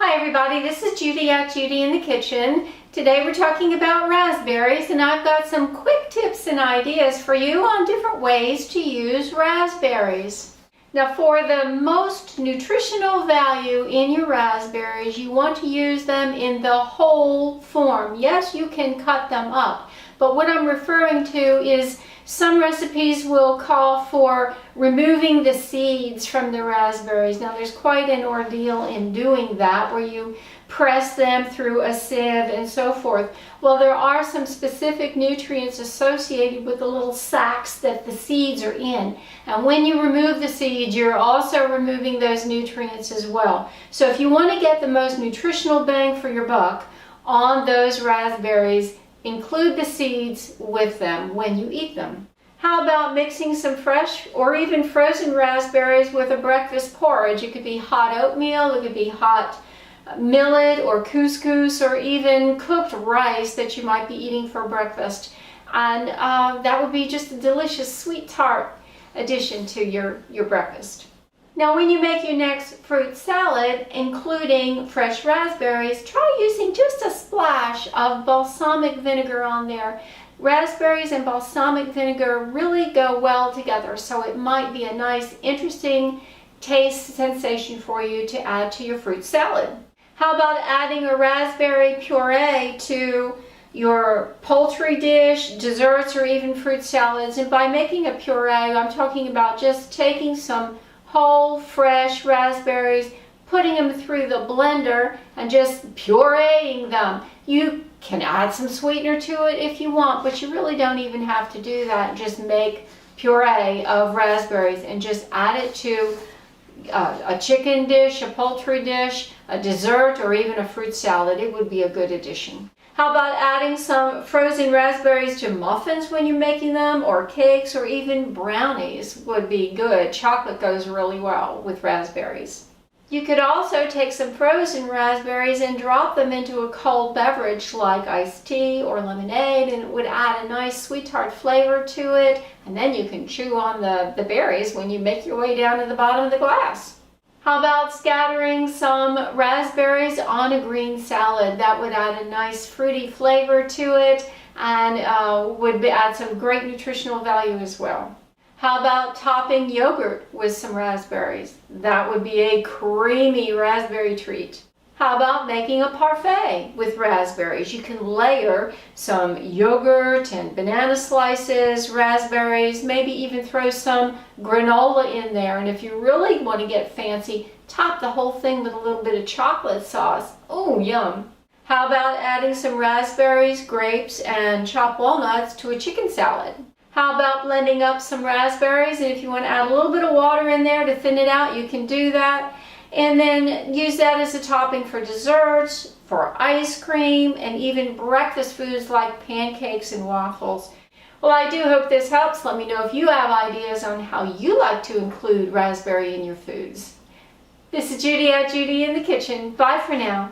Hi everybody, this is Judy at Judi in the Kitchen. Today we're talking about raspberries, and I've got some quick tips and ideas for you on different ways to use raspberries. Now, for the most nutritional value in your raspberries, you want to use them in the whole form. Yes, you can cut them up, but what I'm referring to is some recipes will call for removing the seeds from the raspberries. Now, there's quite an ordeal in doing that, where you press them through a sieve and so forth. Well, there are some specific nutrients associated with the little sacs that the seeds are in. And when you remove the seeds, you're also removing those nutrients as well. So if you want to get the most nutritional bang for your buck on those raspberries, include the seeds with them when you eat them. How about mixing some fresh or even frozen raspberries with a breakfast porridge? It could be hot oatmeal, it could be hot millet or couscous, or even cooked rice that you might be eating for breakfast. And that would be just a delicious sweet tart addition to your breakfast. Now, when you make your next fruit salad, including fresh raspberries, try using just a splash of balsamic vinegar on there. Raspberries and balsamic vinegar really go well together, so it might be a nice, interesting taste sensation for you to add to your fruit salad. How about adding a raspberry puree to your poultry dish, desserts, or even fruit salads? And by making a puree, I'm talking about just taking some whole, fresh raspberries, putting them through the blender and just pureeing them. You can add some sweetener to it if you want, but you really don't even have to do that. Just make puree of raspberries and just add it to a chicken dish, a poultry dish, a dessert, or even a fruit salad. It would be a good addition. How about adding some frozen raspberries to muffins when you're making them, or cakes, or even brownies would be good. Chocolate goes really well with raspberries. You could also take some frozen raspberries and drop them into a cold beverage like iced tea or lemonade, and it would add a nice sweet tart flavor to it, and then you can chew on the berries when you make your way down to the bottom of the glass. How about scattering some raspberries on a green salad? That would add a nice fruity flavor to it, and would add some great nutritional value as well. How about topping yogurt with some raspberries? That would be a creamy raspberry treat. How about making a parfait with raspberries? You can layer some yogurt and banana slices, raspberries, maybe even throw some granola in there. And if you really want to get fancy, top the whole thing with a little bit of chocolate sauce. Oh, yum. How about adding some raspberries, grapes, and chopped walnuts to a chicken salad? How about blending up some raspberries, and if you want to add a little bit of water in there to thin it out, you can do that. And then use that as a topping for desserts, for ice cream, and even breakfast foods like pancakes and waffles. Well, I do hope this helps. Let me know if you have ideas on how you like to include raspberry in your foods. This is Judy at Judi in the Kitchen. Bye for now.